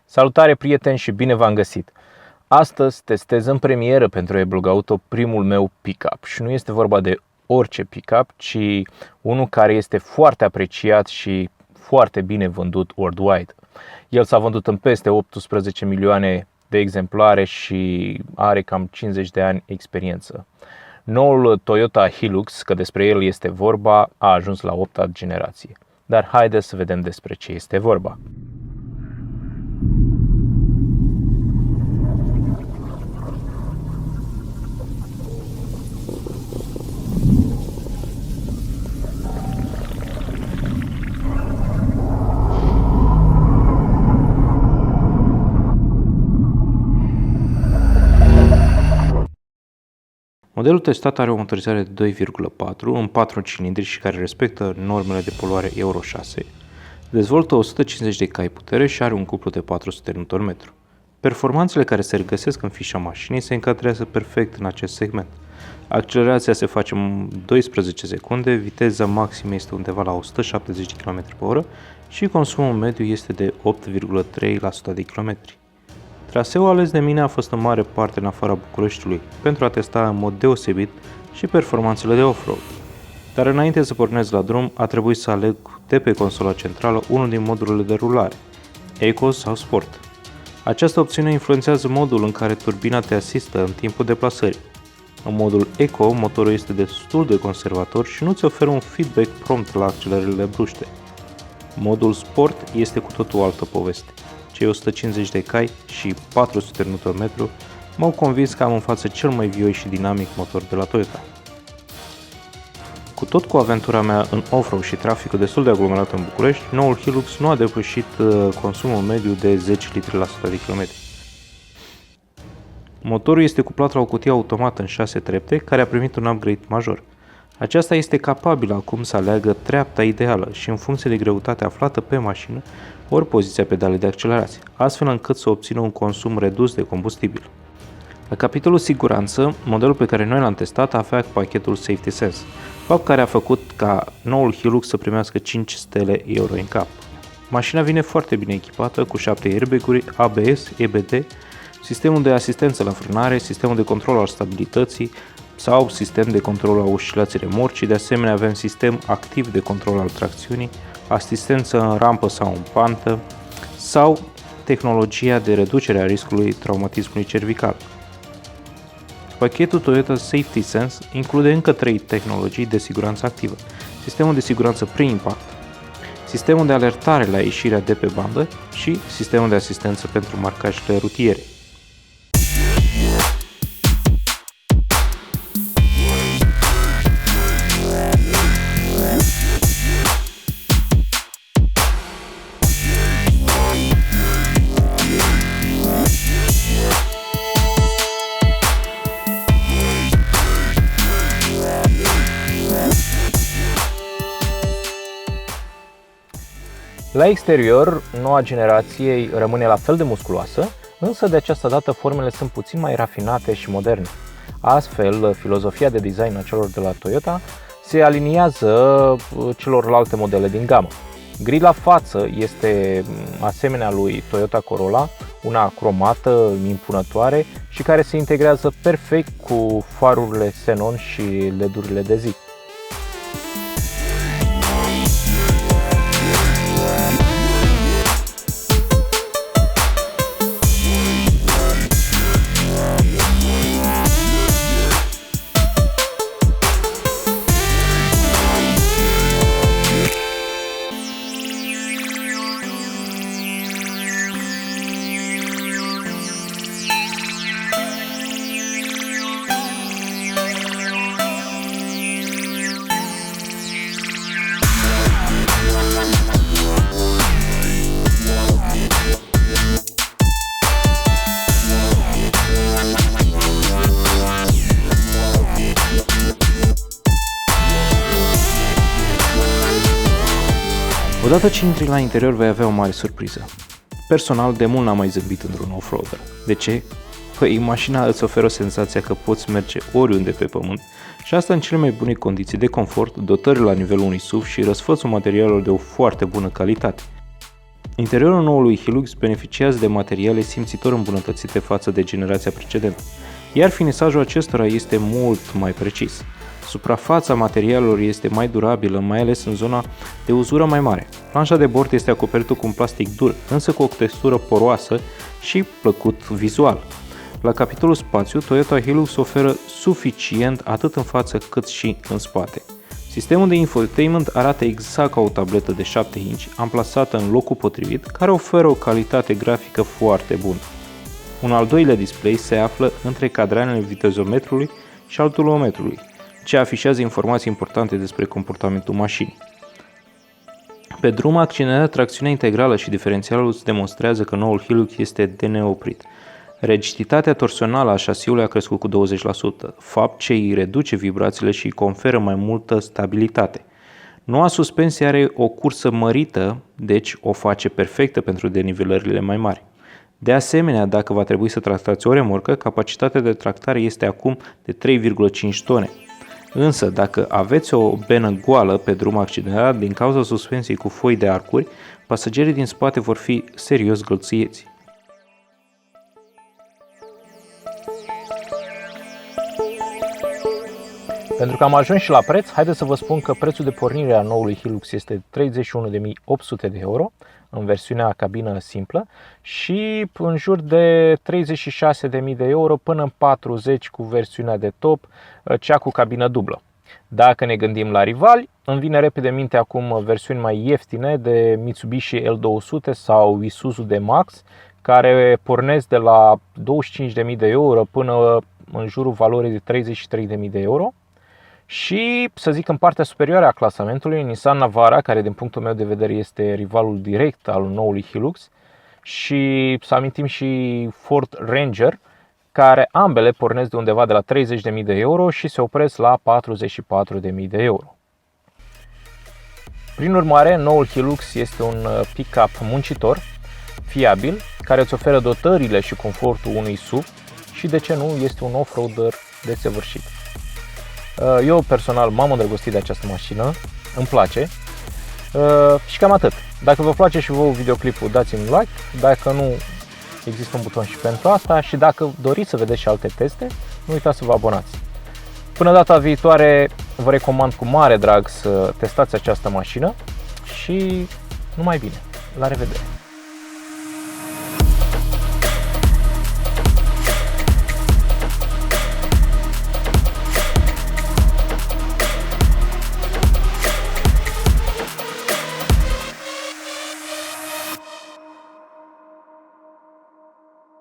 Salutare prieteni și bine v-am găsit! Astăzi testez în premieră pentru e-blog auto primul meu pick-up și nu este vorba de orice pick-up, ci unul care este foarte apreciat și foarte bine vândut worldwide. El s-a vândut în peste 18 milioane de exemplare și are cam 50 de ani experiență. Noul Toyota Hilux, că despre el este vorba, a ajuns la 8-a generație. Dar haideți să vedem despre ce este vorba. Modelul testat are o motorizare de 2,4 în 4 cilindri și care respectă normele de poluare Euro 6, dezvoltă 150 de cai putere și are un cuplu de 400 Nm. Performanțele care se regăsesc în fișa mașinii se încadrează perfect în acest segment. Accelerația se face în 12 secunde, viteza maximă este undeva la 170 km/h și consumul mediu este de 8,3% de km. Traseul ales de mine a fost în mare parte în afara Bucureștiului, pentru a testa în mod deosebit și performanțele de off-road. Dar înainte să pornesc la drum, a trebuit să aleg de pe consola centrală unul din modurile de rulare, Eco sau Sport. Această opțiune influențează modul în care turbina te asistă în timpul deplasării. În modul Eco, motorul este destul de conservator și nu ți oferă un feedback prompt la accelerările bruște. Modul Sport este cu totul o altă poveste. Cei 150 de cai și 400 Nm m-au convins că am în față cel mai vioi și dinamic motor de la Toyota. Cu aventura mea în off-road și traficul destul de aglomerat în București, noul Hilux nu a depășit consumul mediu de 10 litri la 100 de km. Motorul este cuplat la o cutie automată în 6 trepte, care a primit un upgrade major. Aceasta este capabilă acum să aleagă treapta ideală și în funcție de greutatea aflată pe mașină, ori poziția pedalei de accelerație, astfel încât să obțină un consum redus de combustibil. La capitolul siguranță, modelul pe care noi l-am testat avea pachetul Safety Sense, fapt care a făcut ca noul Hilux să primească 5 stele Euro NCAP. Mașina vine foarte bine echipată cu 7 airbag-uri, ABS, EBD, sistemul de asistență la frânare, sistemul de control al stabilității sau sistem de control al oscilației remorcii, de asemenea avem sistem activ de control al tracțiunii, asistență în rampă sau în pantă sau tehnologia de reducere a riscului traumatismului cervical. Pachetul Toyota Safety Sense include încă 3 tehnologii de siguranță activă: sistemul de siguranță pre-impact, sistemul de alertare la ieșirea de pe bandă și sistemul de asistență pentru marcajele rutiere. La exterior, noua generație rămâne la fel de musculoasă, însă de această dată formele sunt puțin mai rafinate și moderne. Astfel, filozofia de design a celor de la Toyota se aliniază celorlalte modele din gamă. Grila față este asemenea lui Toyota Corolla, una cromată, impunătoare și care se integrează perfect cu farurile xenon și LED-urile de zi. Odată ce intri la interior vei avea o mare surpriză. Personal, de mult n-am mai zâmbit într-un off-roader. De ce? Păi, mașina îți oferă senzația că poți merge oriunde pe pământ Și asta în cele mai bune condiții de confort, dotări la nivelul unui SUV și răsfățul materialelor de o foarte bună calitate. Interiorul noului Hilux beneficiază de materiale simțitor îmbunătățite față de generația precedentă, iar finisajul acestora este mult mai precis. Suprafața materialelor este mai durabilă, mai ales în zona de uzură mai mare. Planșa de bord este acoperită cu un plastic dur, însă cu o textură poroasă și plăcut vizual. La capitolul spațiu, Toyota Hilux oferă suficient atât în față cât și în spate. Sistemul de infotainment arată exact ca o tabletă de 7 inch amplasată în locul potrivit, care oferă o calitate grafică foarte bună. Un al doilea display se află între cadranele vitezometrului și al tulometrului, ce afișează informații importante despre comportamentul mașinii. Pe drum, accelerarea, tracțiunea integrală și diferențialul îți demonstrează că noul Hilux este de neoprit. Rigiditatea torsională a șasiului a crescut cu 20%, fapt ce îi reduce vibrațiile și îi conferă mai multă stabilitate. Noua suspensie are o cursă mărită, deci o face perfectă pentru denivelările mai mari. De asemenea, dacă va trebui să tractați o remorcă, capacitatea de tractare este acum de 3,5 tone. Însă, dacă aveți o benă goală pe drum accelerat din cauza suspensiei cu foi de arcuri, pasagerii din spate vor fi serios gălțuieți. Pentru că am ajuns și la preț, haideți să vă spun că prețul de pornire a noului Hilux este 31.800 de euro în versiunea cabină simplă și în jur de 36.000 de euro până în 40 cu versiunea de top, cea cu cabină dublă. Dacă ne gândim la rivali, îmi vine repede în minte acum versiuni mai ieftine de Mitsubishi L200 sau Isuzu D-Max, care pornesc de la 25.000 de euro până în jurul valorii de 33.000 de euro. Și, să zic, în partea superioară a clasamentului, Nissan Navara, care din punctul meu de vedere este rivalul direct al noului Hilux, și să amintim și Ford Ranger, care ambele pornesc de undeva de la 30.000 de euro și se opresc la 44.000 de euro. Prin urmare, noul Hilux este un pick-up muncitor, fiabil, care îți oferă dotările și confortul unui SUV și, de ce nu, este un off-roader desăvârșit. Eu personal m-am îndrăgostit de această mașină, îmi place și cam atât. Dacă vă place și vouă videoclipul, dați-mi un like, dacă nu, există un buton și pentru asta și dacă doriți să vedeți și alte teste, nu uitați să vă abonați. Până data viitoare, vă recomand cu mare drag să testați această mașină și numai bine. La revedere!